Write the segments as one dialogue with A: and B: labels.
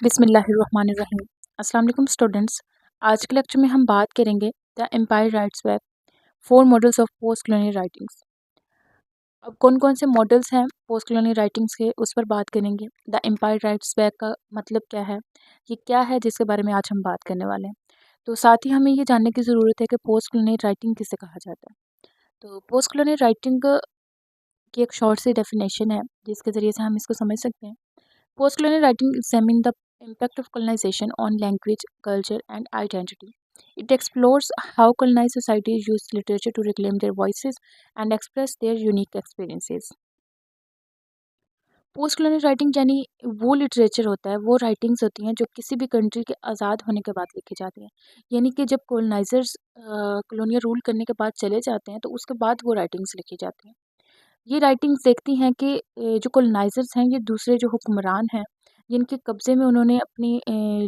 A: बिस्मिल्लाहिर्रहमानिर्रहीम। अस्सलाम वालेकुम स्टूडेंट्स। आज के लेक्चर में हम बात करेंगे the empire writes back, four models of post colonial writings. अब कौन कौन से मॉडल्स हैं पोस्ट कॉलोनियल राइटिंग्स के, उस पर बात करेंगे। द एम्पायर राइट्स बैक का मतलब क्या है, ये क्या है जिसके बारे में आज हम बात करने वाले हैं। तो साथ ही हमें ये जानने की ज़रूरत है कि पोस्ट कॉलोनियल राइटिंग किसे कहा जाता है। तो पोस्ट कॉलोनियल राइटिंग की एक शॉर्ट सी डेफिनेशन है जिसके ज़रिए से हम इसको समझ सकते हैं। Postcolonial writing examines the impact of colonization on language, culture, and identity. It explores how colonized societies use literature to reclaim their voices and express their unique experiences. Post colonial writing यानी वो literature होता है, वो writings होती हैं जो किसी भी कंट्री के आज़ाद होने के बाद लिखी जाती हैं। यानी कि जब कॉलोनाइजर्स कॉलोनियल रूल करने के बाद चले जाते हैं तो उसके बाद वो राइटिंग्स लिखी जाती हैं। ये राइटिंग्स देखती हैं कि जो कॉलोनाइजर्स हैं ये दूसरे जो हुक्मरान हैं जिनके कब्ज़े में उन्होंने अपनी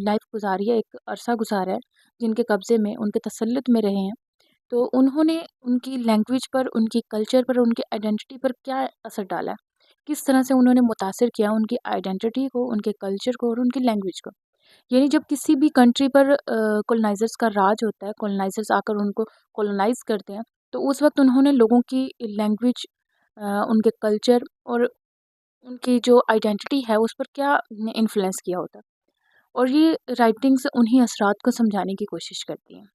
A: लाइफ गुजारी है, एक अरसा गुजारा है, जिनके कब्ज़े में उनके तसल्लुत में रहे हैं, तो उन्होंने उनकी लैंग्वेज पर, उनकी कल्चर पर, उनकी आइडेंटिटी पर क्या असर डाला है, किस तरह से उन्होंने मुतासिर किया उनकी आइडेंटिटी को, उनके कल्चर को और उनकी लैंग्वेज को। यानी जब किसी भी कंट्री पर कॉलोनाइजर्स का राज होता है, कॉलोनाइजर्स आकर उनको कॉलोनाइज करते हैं, तो उस वक्त उन्होंने लोगों की लैंग्वेज, उनके कल्चर और उनकी जो आइडेंटिटी है उस पर क्या इन्फ्लुएंस किया होता है। और ये राइटिंग्स उन्हीं असरात को समझाने की कोशिश करती हैं।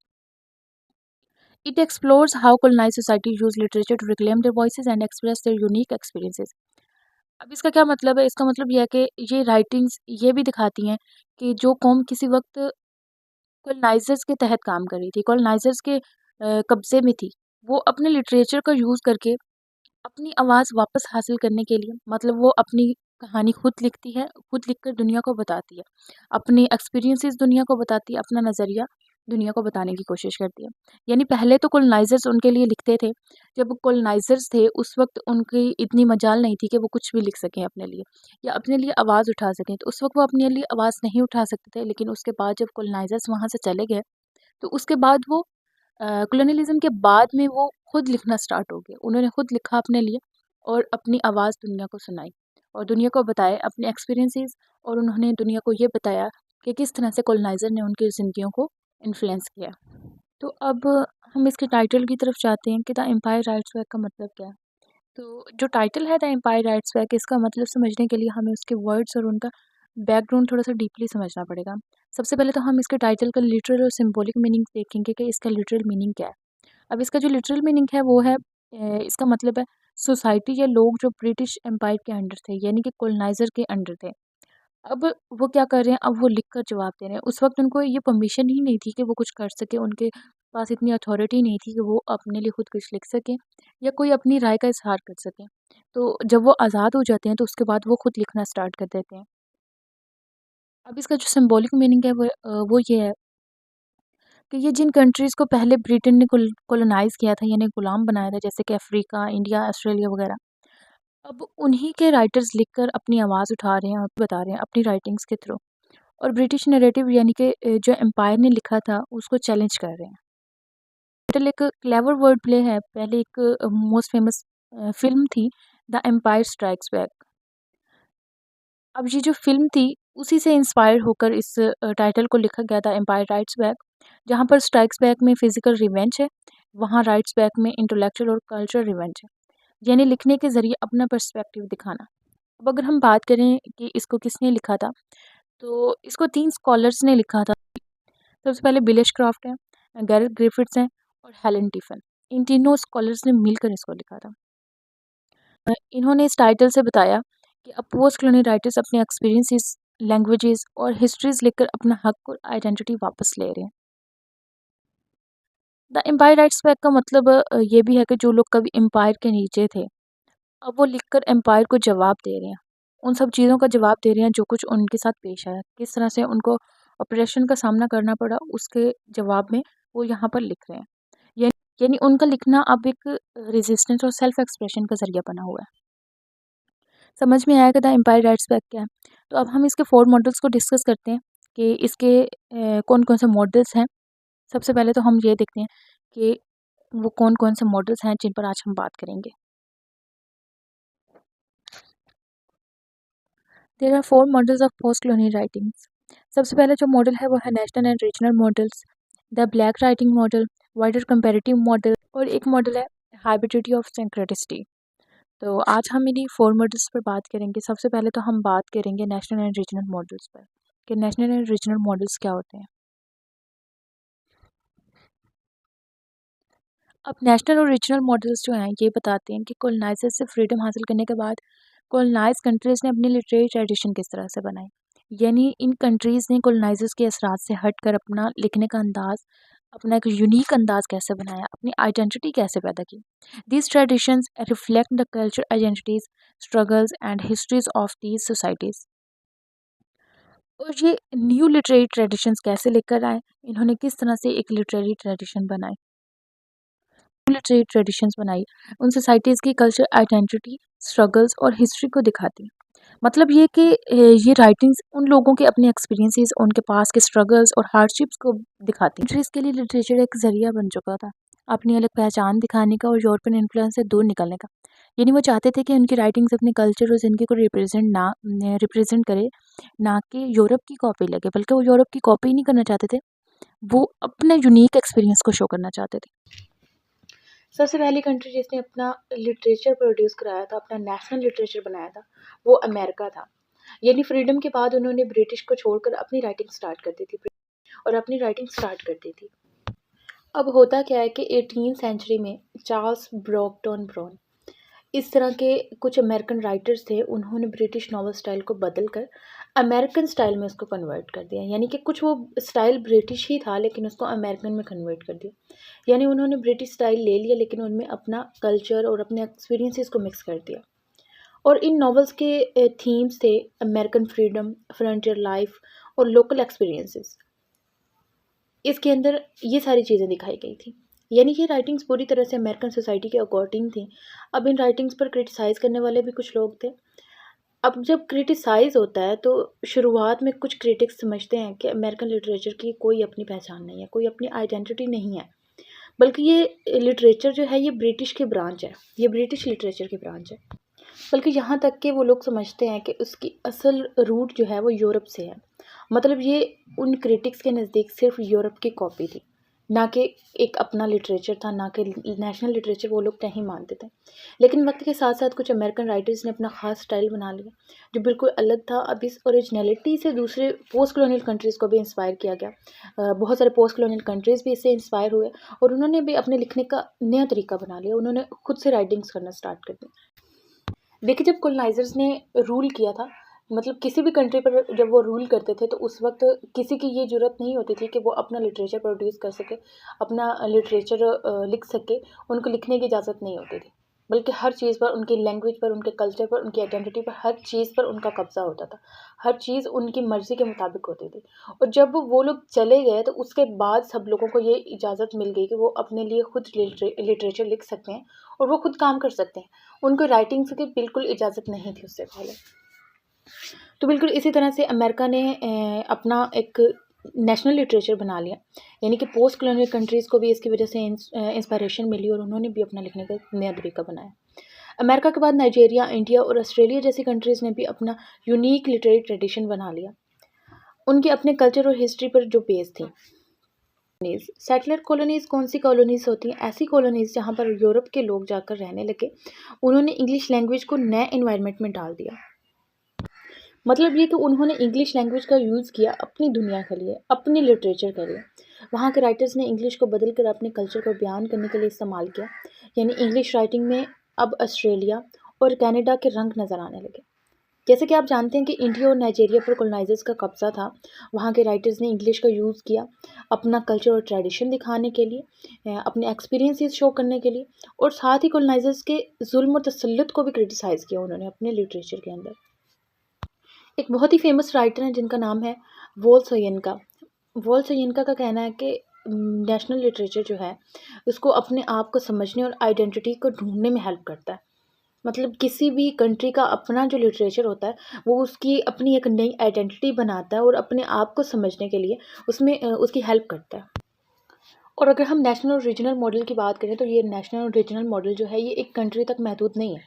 A: It explores how colonise society use literature to reclaim their voices and express their unique experiences. अब इसका क्या मतलब है, इसका मतलब यह है कि ये राइटिंग्स ये भी दिखाती हैं कि जो कौम किसी वक्त कॉलोनाइजर्स के तहत काम कर रही थी, कॉलोनाइजर्स के कब्जे में थी, वो अपने लिटरेचर का यूज़ करके अपनी आवाज़ वापस हासिल करने के लिए, मतलब वो अपनी कहानी खुद लिखती है, खुद लिखकर दुनिया को बताती है, अपनी एक्सपीरियंसेस दुनिया को बताती है, अपना नज़रिया दुनिया को बताने की कोशिश करती है। यानी पहले तो कॉलोनाइजर्स उनके लिए लिखते थे, जब कॉलोनाइजर्स थे उस वक्त उनकी इतनी मजाल नहीं थी कि वो कुछ भी लिख सकें अपने लिए या अपने लिए आवाज़ उठा सकें, तो उस वक्त वो अपने लिए आवाज़ नहीं उठा सकते थे। लेकिन उसके बाद जब कॉलोनाइजर्स वहाँ से चले गए तो उसके बाद वो कॉलोनियलिज़्म के बाद में वो खुद लिखना स्टार्ट हो गए। उन्होंने खुद लिखा अपने लिए और अपनी आवाज़ दुनिया को सुनाई और दुनिया को बताए अपने एक्सपीरियंसेस, और उन्होंने दुनिया को ये बताया कि किस तरह से कॉलोनाइज़र ने उनकी ज़िंदगियों को इन्फ्लुएंस किया। तो अब हम इसके टाइटल की तरफ जाते हैं कि द एम्पायर राइट्स बैक का मतलब क्या है। तो जो टाइटल है द एम्पायर राइट्स बैक, इसका मतलब समझने के लिए हमें उसके वर्ड्स और उनका बैकग्राउंड थोड़ा सा डीपली समझना पड़ेगा। सबसे पहले तो हम इसके टाइटल का लिटरल और सिंबॉलिक मीनिंग देखेंगे कि इसका लिटरल मीनिंग क्या है। अब इसका जो लिटरल मीनिंग है वो है, इसका मतलब है सोसाइटी या लोग जो ब्रिटिश एम्पायर के अंडर थे, यानी कि कॉलोनाइजर के अंडर थे। अब वो क्या कर रहे हैं, अब वो लिख कर जवाब दे रहे हैं। उस वक्त उनको ये परमिशन ही नहीं थी कि वो कुछ कर सके, उनके पास इतनी अथॉरिटी नहीं थी कि वो अपने लिए खुद कुछ लिख सकें या कोई अपनी राय का इजहार कर सकें। तो जब वो आज़ाद हो जाते हैं तो उसके बाद वो खुद लिखना स्टार्ट कर देते हैं। अब इसका जो सिंबॉलिक मीनिंग है वो ये है कि ये जिन कंट्रीज़ को पहले ब्रिटेन ने कॉलोनाइज़ किया था, यानी गुलाम बनाया था, जैसे कि अफ्रीका, इंडिया, ऑस्ट्रेलिया वगैरह, अब उन्हीं के राइटर्स लिखकर अपनी आवाज़ उठा रहे हैं और बता रहे हैं अपनी राइटिंग्स के थ्रू, और ब्रिटिश नैरेटिव यानी कि जो एम्पायर ने लिखा था उसको चैलेंज कर रहे हैं। टाइटल एक क्लेवर वर्ड प्ले है। पहले एक मोस्ट फेमस फ़िल्म थी द एम्पायर स्ट्राइक्स बैक। अब ये जो फ़िल्म थी उसी से इंस्पायर होकर इस टाइटल को लिखा गया था, एम्पायर राइट्स बैक। जहाँ पर स्ट्राइक्स बैक में फ़िज़िकल रिवेंज है, वहाँ राइट्स बैक में इंटेलेक्चुअल और कल्चरल रिवेंज है। यानी लिखने के ज़रिए अपना पर्सपेक्टिव दिखाना। अब अगर हम बात करें कि इसको किसने लिखा था, तो इसको 3 स्कॉलर्स ने लिखा था। सबसे पहले बिलिश क्राफ्ट है, गैरेथ ग्रिफिथ्स हैं और हेलन टिफन। इन तीनों स्कॉलर्स ने मिलकर इसको लिखा था। इन्होंने इस टाइटल से बताया कि अब पोस्ट कॉलोनियल राइटर्स अपने एक्सपीरियंसेस, लैंग्वेजेस और हिस्ट्रीज लिखकर अपना हक और आइडेंटिटी वापस ले रहे हैं। द एम्पायर राइट्स बैक का मतलब ये भी है कि जो लोग कभी एम्पायर के नीचे थे, अब वो लिखकर एम्पायर को जवाब दे रहे हैं। उन सब चीज़ों का जवाब दे रहे हैं जो कुछ उनके साथ पेश आया, किस तरह से उनको ऑपरेशन का सामना करना पड़ा, उसके जवाब में वो यहाँ पर लिख रहे हैं। यानी उनका लिखना अब एक रेजिस्टेंस और सेल्फ एक्सप्रेशन का ज़रिया बना हुआ है। समझ में आया कि द एम्पायर राइट्स बैक क्या है। तो अब हम इसके 4 मॉडल्स को डिस्कस करते हैं कि इसके कौन-कौन से मॉडल्स हैं। सबसे पहले तो हम ये देखते हैं कि वो कौन-कौन से मॉडल्स हैं जिन पर आज हम बात करेंगे। There are 4 models of post colonial writings. सबसे पहला जो मॉडल है वो है national and regional models, the black writing model, wider comparative model और एक मॉडल है हाइब्रिडिटी ऑफ सिंक्रेटिसिटी। तो आज हम इन्हीं 4 मॉडल्स पर बात करेंगे। सबसे पहले तो हम बात करेंगे नेशनल एंड रीजनल मॉडल्स पर, कि नेशनल एंड रीजनल मॉडल्स क्या होते हैं। अब नेशनल और रीजनल मॉडल्स जो हैं ये बताते हैं कि कॉलोनाइजर से फ्रीडम हासिल करने के बाद कॉलोनाइज कंट्रीज़ ने अपनी लिटरेरी ट्रेडिशन किस तरह से बनाई। यानी इन कंट्रीज़ ने कॉलोनाइजर्स के असरात से हटकर अपना लिखने का अंदाज़, अपना एक यूनिक अंदाज़ कैसे बनाया, अपनी आइडेंटिटी कैसे पैदा की। These traditions reflect the culture identities, struggles and histories of these societies. और ये न्यू लिटरेरी ट्रेडिशंस कैसे लेकर आए, इन्होंने किस तरह से एक लिटरेरी ट्रेडिशन बनाई, लिटरेरी ट्रेडिशंस बनाई, उन सोसाइटीज़ की कल्चर आइडेंटिटी, स्ट्रगल्स और हिस्ट्री को दिखाती हैं। मतलब ये कि ये राइटिंग्स उन लोगों के अपने एक्सपीरियंसेस, उनके पास के स्ट्रगल्स और हार्डशिप्स को दिखाती हैं। इसके लिए लिटरेचर एक ज़रिया बन चुका था अपनी अलग पहचान दिखाने का और यूरोपियन इन्फ्लुएंस से दूर निकलने का। यानी वो चाहते थे कि उनकी राइटिंग्स अपने कल्चर और ज़िंदगी को रिप्रेजेंट करे, ना कि यूरोप की कॉपी लगे, बल्कि वो यूरोप की कॉपी नहीं करना चाहते थे, वो अपने यूनिक एक्सपीरियंस को शो करना चाहते थे। सबसे पहली कंट्री जिसने अपना लिटरेचर प्रोड्यूस कराया था, अपना नेशनल लिटरेचर बनाया था, वो अमेरिका था। यानी फ्रीडम के बाद उन्होंने ब्रिटिश को छोड़कर अपनी राइटिंग स्टार्ट कर दी थी और अपनी राइटिंग स्टार्ट कर दी थी। अब होता क्या है कि 18वीं सेंचुरी में चार्ल्स ब्रॉकटन ब्राउन, इस तरह के कुछ अमेरिकन राइटर्स थे, उन्होंने ब्रिटिश नॉवल स्टाइल को बदल कर अमेरिकन स्टाइल में उसको कन्वर्ट कर दिया। यानी कि कुछ वो स्टाइल ब्रिटिश ही था लेकिन उसको अमेरिकन में कन्वर्ट कर दिया। यानी उन्होंने ब्रिटिश स्टाइल ले लिया लेकिन उनमें अपना कल्चर और अपने एक्सपीरियंसेस को मिक्स कर दिया। और इन नॉवेल्स के थीम्स थे अमेरिकन फ्रीडम, फ्रंटियर लाइफ और लोकल एक्सपीरियंसेस। इसके अंदर ये सारी चीज़ें दिखाई गई थी। यानी कि राइटिंग्स पूरी तरह से अमेरिकन सोसाइटी के अकॉर्डिंग थी। अब इन राइटिंग्स पर क्रिटिसाइज़ करने वाले भी कुछ लोग थे। अब जब क्रिटिसाइज़ होता है तो शुरुआत में कुछ क्रिटिक्स समझते हैं कि अमेरिकन लिटरेचर की कोई अपनी पहचान नहीं है, कोई अपनी आइडेंटिटी नहीं है, बल्कि ये लिटरेचर जो है ये ब्रिटिश की ब्रांच है, ये ब्रिटिश लिटरेचर की ब्रांच है। बल्कि यहाँ तक कि वो लोग समझते हैं कि उसकी असल रूट जो है वो यूरोप से है। मतलब ये उन क्रिटिक्स के नज़दीक सिर्फ यूरोप की कॉपी थी, ना कि एक अपना लिटरेचर था, ना कि नेशनल लिटरेचर वो लोग नहीं मानते थे। लेकिन वक्त के साथ साथ कुछ अमेरिकन राइटर्स ने अपना ख़ास स्टाइल बना लिया जो बिल्कुल अलग था। अब इस ओरिजिनलिटी से दूसरे पोस्ट कॉलोनियल कंट्रीज़ को भी इंस्पायर किया गया। बहुत सारे पोस्ट कॉलोनियल कंट्रीज़ भी इससे इंस्पायर हुए और उन्होंने भी अपने लिखने का नया तरीका बना लिया। उन्होंने खुद से राइटिंग्स करना स्टार्ट कर दी। देखिए, जब कॉलोनाइज़र्स ने रूल किया था, मतलब किसी भी कंट्री पर जब वो रूल करते थे तो उस वक्त किसी की ये ज़रूरत नहीं होती थी कि वो अपना लिटरेचर प्रोड्यूस कर सके, अपना लिटरेचर लिख सके। उनको लिखने की इजाज़त नहीं होती थी, बल्कि हर चीज़ पर, उनकी लैंग्वेज पर, उनके कल्चर पर, उनकी आइडेंटिटी पर, हर चीज़ पर उनका कब्ज़ा होता था। हर चीज़ उनकी मर्ज़ी के मुताबिक होती थी। और जब वो लोग चले गए तो उसके बाद सब लोगों को ये इजाज़त मिल गई कि वो अपने लिए खुद लिटरेचर लिख सकते हैं और वो खुद काम कर सकते हैं। उनको राइटिंग्स की बिल्कुल इजाज़त नहीं थी उससे पहले। तो बिल्कुल इसी तरह से अमेरिका ने अपना एक नेशनल लिटरेचर बना लिया। यानी कि पोस्ट कॉलोनियल कंट्रीज़ को भी इसकी वजह से इंस्पायरेशन मिली और उन्होंने भी अपना लिखने का नया तरीका बनाया। अमेरिका के बाद नाइजीरिया, इंडिया और ऑस्ट्रेलिया जैसी कंट्रीज़ ने भी अपना यूनिक लिटरेरी ट्रेडिशन बना लिया, उनके अपने कल्चर और हिस्ट्री पर जो बेस थी। सेटलर कॉलोनीज़ कौन सी कॉलोनीज़ होती हैं? ऐसी कॉलोनीज़ जहाँ पर यूरोप के लोग जाकर रहने लगे। उन्होंने इंग्लिश लैंग्वेज को नए एनवायरनमेंट में डाल दिया। मतलब ये कि उन्होंने इंग्लिश लैंग्वेज का यूज़ किया अपनी दुनिया के लिए, अपनी लिटरेचर के लिए। वहाँ के राइटर्स ने इंग्लिश को बदल कर अपने कल्चर को बयान करने के लिए इस्तेमाल किया। यानी इंग्लिश राइटिंग में अब ऑस्ट्रेलिया और कनाडा के रंग नज़र आने लगे। जैसे कि आप जानते हैं कि इंडिया और नाइजीरिया पर कॉलोनाइजर्स का कब्ज़ा था। वहाँ के राइटर्स ने इंग्लिश का यूज़ किया अपना कल्चर और ट्रेडिशन दिखाने के लिए, अपने एक्सपीरियंसेस शो करने के लिए, और साथ ही कॉलोनाइजर्स के जुल्म और तसल्लुत को भी क्रिटिसाइज़ किया उन्होंने अपने लिटरेचर के अंदर। एक बहुत ही फेमस राइटर हैं जिनका नाम है वोल सोयिनका। वोल सोयिनका का कहना है कि नेशनल लिटरेचर जो है उसको अपने आप को समझने और आइडेंटिटी को ढूंढने में हेल्प करता है। मतलब किसी भी कंट्री का अपना जो लिटरेचर होता है वो उसकी अपनी एक नई आइडेंटिटी बनाता है और अपने आप को समझने के लिए उसमें उसकी हेल्प करता है। और अगर हम नेशनल और रीजनल मॉडल की बात करें तो ये नेशनल और रीजनल मॉडल जो है ये एक कंट्री तक महदूद नहीं है,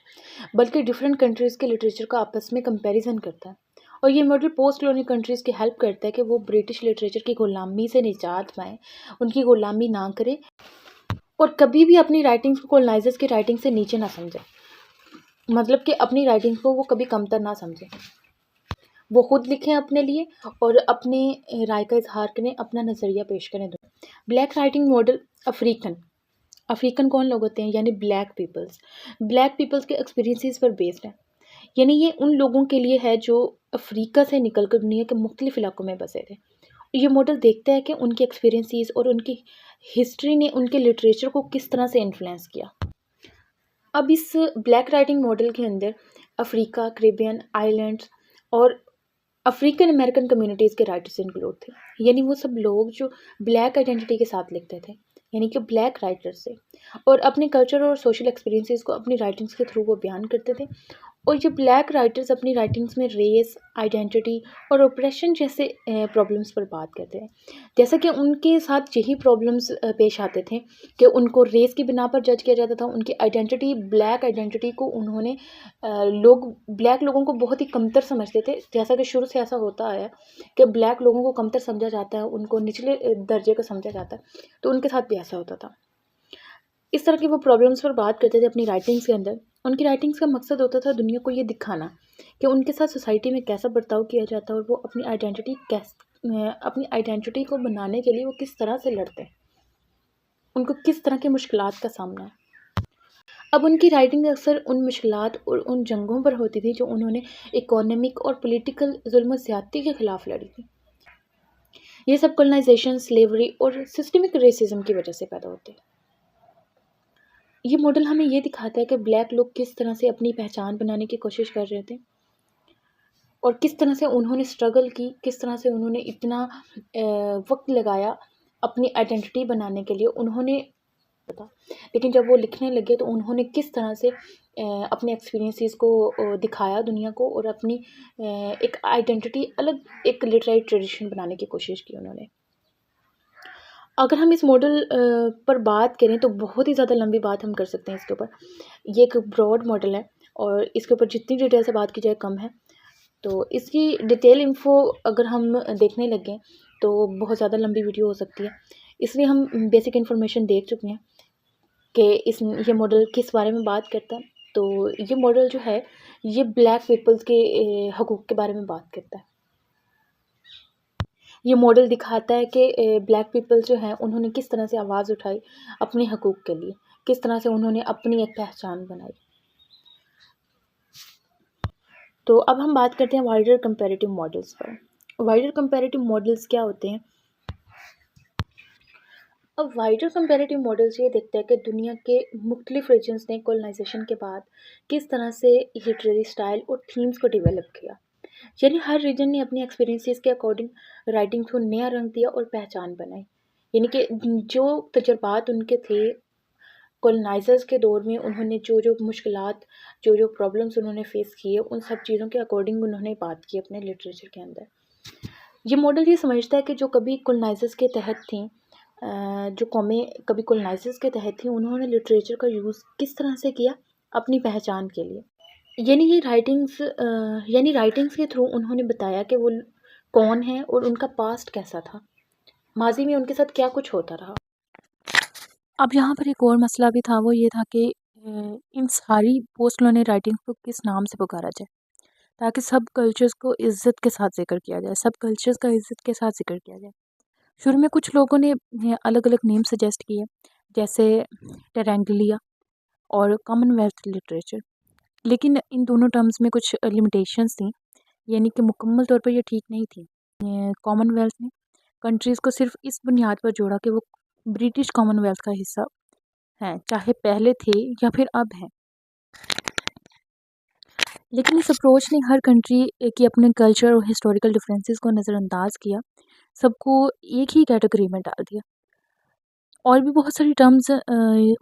A: बल्कि डिफरेंट कंट्रीज़ के लिटरेचर का आपस में कंपैरिजन करता है और ये मॉडल पोस्ट कॉलोनियल कंट्रीज़ की हेल्प करता है कि वो ब्रिटिश लिटरेचर की ग़ुलामी से निजात पाएँ, उनकी ग़ुलामी ना करें और कभी भी अपनी राइटिंग्स को कॉलोनाइज़र्स की राइटिंग से नीचे ना समझें। मतलब कि अपनी राइटिंग्स को वो कभी कमतर ना समझें। वो खुद लिखें अपने लिए और अपने राय का इज़हार करें, अपना नज़रिया पेश करें। ब्लैक राइटिंग मॉडल अफ्रीकन कौन लोग होते हैं? यानी ब्लैक पीपल्स के एक्सपीरियंसेस पर बेस्ड है। यानी ये उन लोगों के लिए है जो अफ्रीका से निकलकर दुनिया के मुख्तलिफ इलाकों में बसे थे। ये मॉडल देखता है कि उनके एक्सपीरियंसेस और उनकी हिस्ट्री ने उनके लिटरेचर को किस तरह से इन्फ्लुएंस किया। अब इस ब्लैक राइटिंग मॉडल के अंदर अफ्रीका, कैरिबियन आइलैंड्स और अफ्रीकन अमेरिकन कम्युनिटीज़ के राइटर्स इंक्लूड थे। यानी वो सब लोग जो ब्लैक आइडेंटिटी के साथ लिखते थे, यानी कि ब्लैक राइटर्स थे और अपने कल्चर और सोशल एक्सपीरियंसेस को अपनी राइटिंग्स के थ्रू वो बयान करते थे। और ये ब्लैक राइटर्स अपनी राइटिंग्स में रेस, आइडेंटिटी और ऑप्रेशन जैसे प्रॉब्लम्स पर बात करते हैं। जैसा कि उनके साथ यही प्रॉब्लम्स पेश आते थे कि उनको रेस की बिना पर जज किया जाता था, उनकी आइडेंटिटी, ब्लैक आइडेंटिटी को उन्होंने लोग ब्लैक लोगों को बहुत ही कमतर समझते थे। जैसा कि शुरू से ऐसा होता आया कि ब्लैक लोगों को कमतर समझा जाता है, उनको निचले दर्जे का समझा जाता है, तो उनके साथ भी ऐसा होता था। इस तरह की वो प्रॉब्लम्स पर बात करते थे अपनी राइटिंग्स के अंदर। उनकी राइटिंग्स का मकसद होता था दुनिया को ये दिखाना कि उनके साथ सोसाइटी में कैसा बर्ताव किया जाता है और वो अपनी आइडेंटिटी को बनाने के लिए वो किस तरह से लड़ते हैं, उनको किस तरह की मुश्किलात का सामना है। अब उनकी राइटिंग अक्सर उन मुश्किलात और उन जंगों पर होती थी जो उन्होंने इकोनॉमिक और पॉलिटिकल जुल्म ज़्यादती के ख़िलाफ़ लड़ी थी। ये सब कॉलोनाइजेशन, स्लेवरी और सिस्टमिक रेसिज्म की वजह से पैदा होते हैं। ये मॉडल हमें ये दिखाता है कि ब्लैक लोग किस तरह से अपनी पहचान बनाने की कोशिश कर रहे थे और किस तरह से उन्होंने स्ट्रगल की, किस तरह से उन्होंने इतना वक्त लगाया अपनी आइडेंटिटी बनाने के लिए। उन्होंने पता, लेकिन जब वो लिखने लगे तो उन्होंने किस तरह से अपने एक्सपीरियंसेस को दिखाया दुनिया को और अपनी एक आइडेंटिटी, अलग एक लिटरेरी ट्रेडिशन बनाने की कोशिश की उन्होंने। अगर हम इस मॉडल पर बात करें तो बहुत ही ज़्यादा लंबी बात हम कर सकते हैं इसके ऊपर। ये एक ब्रॉड मॉडल है और इसके ऊपर जितनी डिटेल से बात की जाए कम है। तो इसकी डिटेल इन्फो अगर हम देखने लगें तो बहुत ज़्यादा लंबी वीडियो हो सकती है, इसलिए हम बेसिक इन्फॉर्मेशन देख चुके हैं कि ये मॉडल किस बारे में बात करता है। तो ये मॉडल जो है ये ब्लैक पीपल्स के हकूक़ के बारे में बात करता है। ये मॉडल दिखाता है कि ब्लैक पीपल जो हैं उन्होंने किस तरह से आवाज़ उठाई अपने हकूक़ के लिए, किस तरह से उन्होंने अपनी एक पहचान बनाई। तो अब हम बात करते हैं वाइडर कंपैरेटिव मॉडल्स पर। वाइडर कंपैरेटिव मॉडल्स क्या होते हैं? अब वाइडर कंपैरेटिव मॉडल्स ये देखते हैं कि दुनिया के मुख्तलिफ रीजन्स ने कॉलोनाइजेशन के बाद किस तरह से लिटरेरी स्टाइल और थीम्स को डेवलप किया। यानी हर रीजन ने अपने एक्सपीरियंसेस के अकॉर्डिंग राइटिंग को नया रंग दिया और पहचान बनाई। यानी कि जो तजुर्बात उनके थे कॉलोनाइजर्स के दौर में, उन्होंने जो मुश्किलात, जो प्रॉब्लम्स उन्होंने फेस किए, उन सब चीज़ों के अकॉर्डिंग उन्होंने बात की अपने लिटरेचर के अंदर। ये मॉडल ये समझता है कि जो कभी कॉलोनाइजर्स के तहत थी, जो कौमें कभी कॉलोनाइजर्स के तहत थी, उन्होंने लिटरेचर का यूज़ किस तरह से किया अपनी पहचान के लिए। यानी राइटिंग्स के थ्रू उन्होंने बताया कि वो कौन है और उनका पास्ट कैसा था, माजी में उनके साथ क्या कुछ होता रहा। अब यहाँ पर एक और मसला भी था, वो ये था कि इन सारी पोस्ट कॉलोनियल राइटिंग्स को किस नाम से पुकारा जाए ताकि सब कल्चर्स को इज़्ज़त के साथ ज़िक्र किया जाए, सब कल्चर्स का इज़्ज़त के साथ ज़िक्र किया जाए। शुरू में कुछ लोगों ने अलग अलग नेम सजेस्ट किए, जैसे टेरेंगलिया और कॉमनवेल्थ लिटरेचर, लेकिन इन दोनों टर्म्स में कुछ लिमिटेशंस थी, यानी कि मुकम्मल तौर पर ये ठीक नहीं थी। कॉमनवेल्थ ने कंट्रीज़ को सिर्फ इस बुनियाद पर जोड़ा कि वो ब्रिटिश कॉमनवेल्थ का हिस्सा हैं, चाहे पहले थे या फिर अब हैं। लेकिन इस अप्रोच ने हर कंट्री की अपने कल्चर और हिस्टोरिकल डिफरेंसेस को नज़रअंदाज किया, सबको एक ही कैटेगरी में डाल दिया। और भी बहुत सारी टर्म्स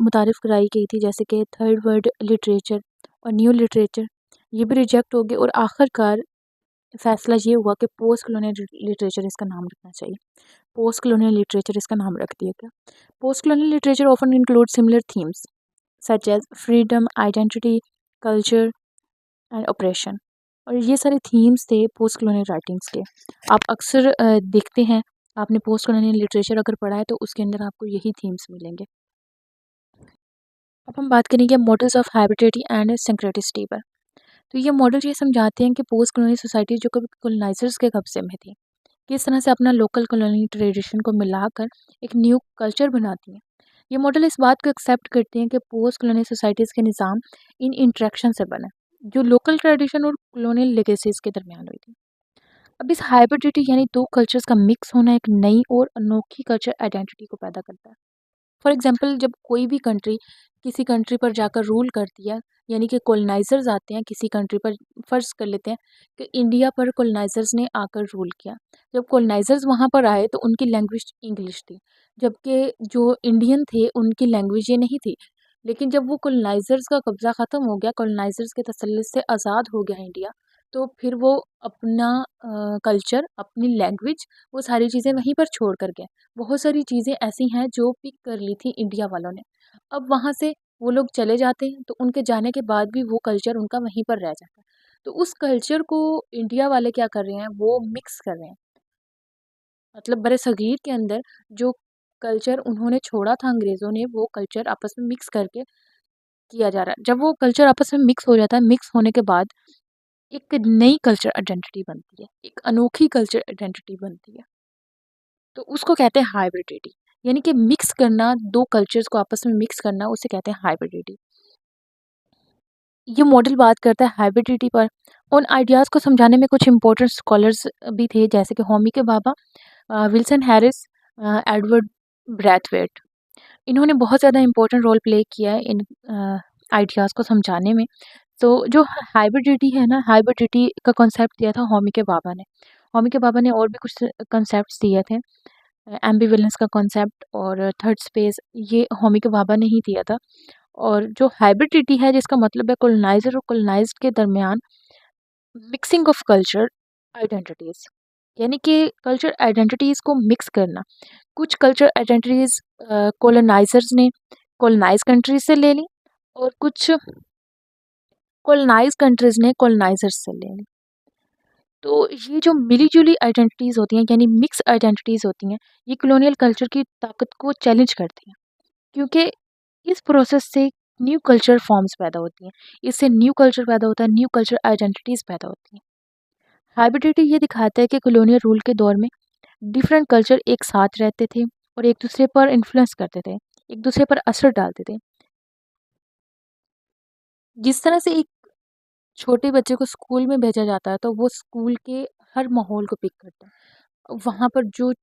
A: मुतारिफ़ कराई गई थी, जैसे कि थर्ड वर्ल्ड लिटरेचर और न्यू लिटरेचर, ये भी रिजेक्ट हो गए और आखिरकार फ़ैसला ये हुआ कि पोस्ट कॉलोनियल लिटरेचर इसका नाम रखना चाहिए। पोस्ट कॉलोनियल लिटरेचर इसका नाम रख दिया गया। Post colonial literature often include similar themes such as freedom, identity, culture and operation. और ये सारे थीम्स थे पोस्ट कॉलोनियल राइटिंग्स के। आप अक्सर देखते हैं, आपने पोस्ट कॉलोनियल लिटरेचर अगर पढ़ा है तो उसके अंदर आपको यही थीम्स मिलेंगे। अब हम बात करेंगे मॉडल्स ऑफ हाइब्रिडिटी एंड सिंक्रेटिसिटी पर। तो ये मॉडल ये समझाते हैं कि पोस्ट कॉलोनियल सोसाइटी जो कभी कॉलोनाइजर्स के कब्जे में थी, किस तरह से अपना लोकल कॉलोनी ट्रेडिशन को मिलाकर एक न्यू कल्चर बनाती हैं। ये मॉडल इस बात को एक्सेप्ट करते हैं कि पोस्ट कॉलोनियल सोसाइटीज़ के निज़ाम इन इंट्रैक्शन से बने, जो लोकल ट्रेडिशन और कॉलोनियल लेगेसीज के दरमियान हुई थी। अब इस हाइब्रिडिटी यानी दो कल्चर्स का मिक्स होना एक नई और अनोखी कल्चर आइडेंटिटी को पैदा करता है। फॉर एग्जांपल, जब कोई भी कंट्री किसी कंट्री पर जाकर रूल करती है, यानी कि कॉलोनाइजर्स आते हैं किसी कंट्री पर, फ़र्ज़ कर लेते हैं कि इंडिया पर कॉलोनाइजर्स ने आकर रूल किया। जब कॉलोनाइजर्स वहाँ पर आए तो उनकी लैंग्वेज इंग्लिश थी, जबकि जो इंडियन थे उनकी लैंग्वेज ये नहीं थी। लेकिन जब वो कॉलोनाइजर्स का कब्ज़ा ख़त्म हो गया, कॉलोनाइजर्स के तसल्लुत से आज़ाद हो गया इंडिया, तो फिर वो अपना कल्चर, अपनी लैंग्वेज, वो सारी चीज़ें वहीं पर छोड़ कर गए। बहुत सारी चीज़ें ऐसी हैं जो पिक कर ली थी इंडिया वालों ने। अब वहाँ से वो लोग चले जाते हैं तो उनके जाने के बाद भी वो कल्चर उनका वहीं पर रह जाता है। तो उस कल्चर को इंडिया वाले क्या कर रहे हैं, वो मिक्स कर रहे हैं। मतलब बरसगीर के अंदर जो कल्चर उन्होंने छोड़ा था अंग्रेज़ों ने, वो कल्चर आपस में मिक्स करके किया जा रहा है। जब वो कल्चर आपस में मिक्स हो जाता है, मिक्स होने के बाद एक नई कल्चर आइडेंटिटी बनती है, एक अनोखी कल्चर आइडेंटिटी बनती है। तो उसको कहते हैं हाइब्रिडिटी, यानी कि मिक्स करना, दो कल्चर्स को आपस में मिक्स करना, उसे कहते हैं हाइब्रिडिटी। ये मॉडल बात करता है हाइब्रिडिटी पर। उन आइडियाज़ को समझाने में कुछ इंपॉर्टेंट स्कॉलर्स भी थे, जैसे कि होमी के Bhabha, Wilson Harris, Edward Brathwaite. इन्होंने बहुत ज़्यादा इंपॉर्टेंट रोल प्ले किया है इन आइडियाज़ को समझाने में। तो जो हाइब्रिडिटी है ना, हाइब्रिडिटी का कॉन्सेप्ट दिया था होमी के भाभा ने। होमी के भाभा ने और भी कुछ कॉन्सेप्ट्स दिए थे, एम्बिवेलेंस का कॉन्सेप्ट और थर्ड स्पेस, ये होमी के भाभा ने ही दिया था। और जो हाइब्रिडिटी है, जिसका मतलब है कॉलोनाइज़र और कॉलोनाइज्ड के दरमियान मिक्सिंग ऑफ कल्चर आइडेंटिटीज़, यानी कि कल्चर आइडेंटिटीज़ को मिक्स करना। कुछ कल्चर आइडेंटिटीज़ कॉलोनाइज़र्स ने कॉलोनाइज़ कंट्रीज़ से ले ली, और कुछ कॉलोनाइज़ कंट्रीज़ ने कॉलोनाइज़र्स से ले ली। तो ये जो मिली-जुली आइडेंटिटीज़ होती हैं, यानी मिक्स आइडेंटिटीज़ होती हैं, ये कॉलोनियल कल्चर की ताकत को चैलेंज करती हैं, क्योंकि इस प्रोसेस से न्यू कल्चर फॉर्म्स पैदा होती हैं। इससे न्यू कल्चर पैदा होता है, न्यू कल्चर आइडेंटिटीज़ पैदा होती हैं। हाइब्रिडिटी ये दिखाता है कि कॉलोनियल रूल के दौर में डिफरेंट कल्चर एक साथ रहते थे और एक दूसरे पर इन्फ्लुएंस करते थे, एक दूसरे पर असर डालते थे। जिस तरह से एक छोटे बच्चे को स्कूल में भेजा जाता है, तो वो स्कूल के हर माहौल को पिक करता है। वहाँ पर जो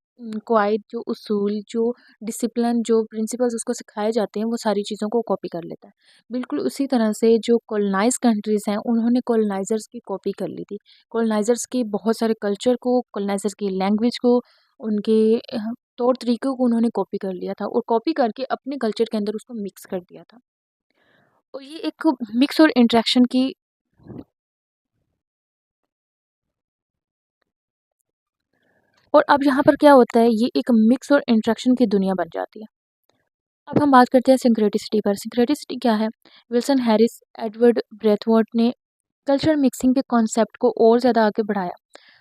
A: क्वाइट, जो उसूल, जो डिसिप्लिन, जो प्रिंसिपल्स उसको सिखाए जाते हैं, वो सारी चीज़ों को कॉपी कर लेता है। बिल्कुल उसी तरह से जो कॉलोनाइज़ कंट्रीज़ हैं, उन्होंने कॉलोनाइज़र्स की कॉपी कर ली थी। कॉलोनाइज़र्स के बहुत सारे कल्चर को, कॉलोनाइज़र्स की लैंग्वेज को, उनके तौर तरीकों को उन्होंने कॉपी कर लिया था, और कॉपी करके अपने कल्चर के अंदर उसको मिक्स कर दिया था। और ये एक मिक्स और इंटरेक्शन की, और अब यहाँ पर क्या होता है, ये एक मिक्स और इंटरेक्शन की दुनिया बन जाती है। अब हम बात करते हैं सिंक्रेटिसिटी पर। सिंक्रेटिसिटी क्या है? विल्सन हैरिस, एडवर्ड ब्रेथवार्ट ने कल्चर मिक्सिंग के कॉन्सेप्ट को और ज़्यादा आगे बढ़ाया,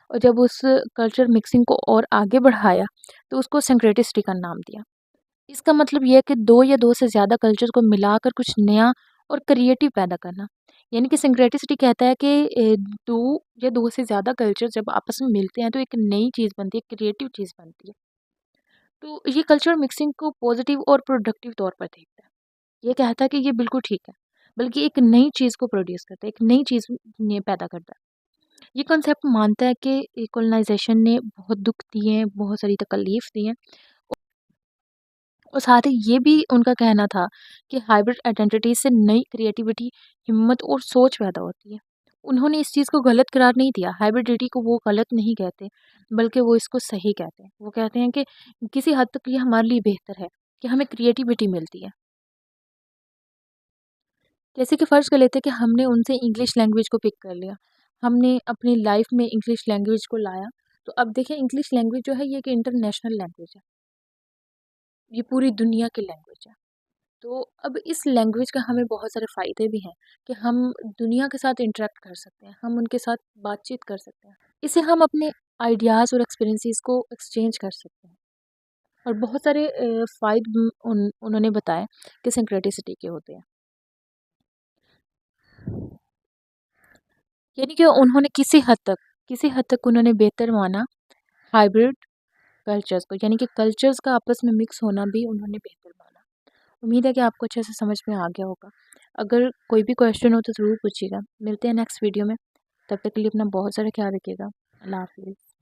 A: और जब उस कल्चर मिक्सिंग को और आगे बढ़ाया, तो उसको सिंक्रेटिसिटी का नाम दिया। इसका मतलब ये है कि दो या दो से ज़्यादा कल्चर को मिलाकर कुछ नया और क्रिएटिव पैदा करना। यानी कि सिंक्रेटिसिटी कहता है कि दो या दो से ज़्यादा कल्चर जब आपस में मिलते हैं, तो एक नई चीज़ बनती है, क्रिएटिव चीज़ बनती है। तो ये कल्चर मिक्सिंग को पॉजिटिव और प्रोडक्टिव तौर पर देखता है। ये कहता है कि ये बिल्कुल ठीक है, बल्कि एक नई चीज़ को प्रोड्यूस करता है, एक नई चीज़ ने पैदा करता है। ये कॉन्सेप्ट मानता है कि कॉलोनाइज़ेशन ने बहुत दुःख दिए हैं, बहुत सारी तकलीफ़ दी हैं, और साथ ही ये भी उनका कहना था कि हाइब्रिड आइडेंटिटी से नई क्रिएटिविटी, हिम्मत और सोच पैदा होती है। उन्होंने इस चीज़ को गलत करार नहीं दिया, हाइब्रिडिटी को वो गलत नहीं कहते, बल्कि वो इसको सही कहते हैं। वो कहते हैं कि किसी हद तक ये हमारे लिए बेहतर है, कि हमें क्रिएटिविटी मिलती है। जैसे कि फ़र्ज़ कर लेते हैं कि हमने उनसे इंग्लिश लैंग्वेज को पिक कर लिया, हमने अपनी लाइफ़ में इंग्लिश लैंग्वेज को लाया, तो अब देखिए इंग्लिश लैंग्वेज जो है, ये एक इंटरनेशनल लैंग्वेज है, ये पूरी दुनिया की लैंग्वेज है। तो अब इस लैंग्वेज का हमें बहुत सारे फ़ायदे भी हैं कि हम दुनिया के साथ इंटरेक्ट कर सकते हैं, हम उनके साथ बातचीत कर सकते हैं। इससे हम अपने आइडियाज़ और एक्सपीरियंसेस को एक्सचेंज कर सकते हैं और बहुत सारे फ़ायदे उन्होंने बताए कि सिंक्रेटिसिटी के होते हैं। यानी कि उन्होंने किसी हद तक उन्होंने बेहतर माना हाइब्रिड कल्चर्स को, यानी कि कल्चर्स का आपस में मिक्स होना भी उन्होंने बेहतर माना। उम्मीद है कि आपको अच्छे से समझ में आ गया होगा। अगर कोई भी क्वेश्चन हो तो ज़रूर पूछिएगा। मिलते हैं नेक्स्ट वीडियो में। तब तक के लिए अपना बहुत सारा ख्याल रखिएगा। अल्लाह हाफ़िज़।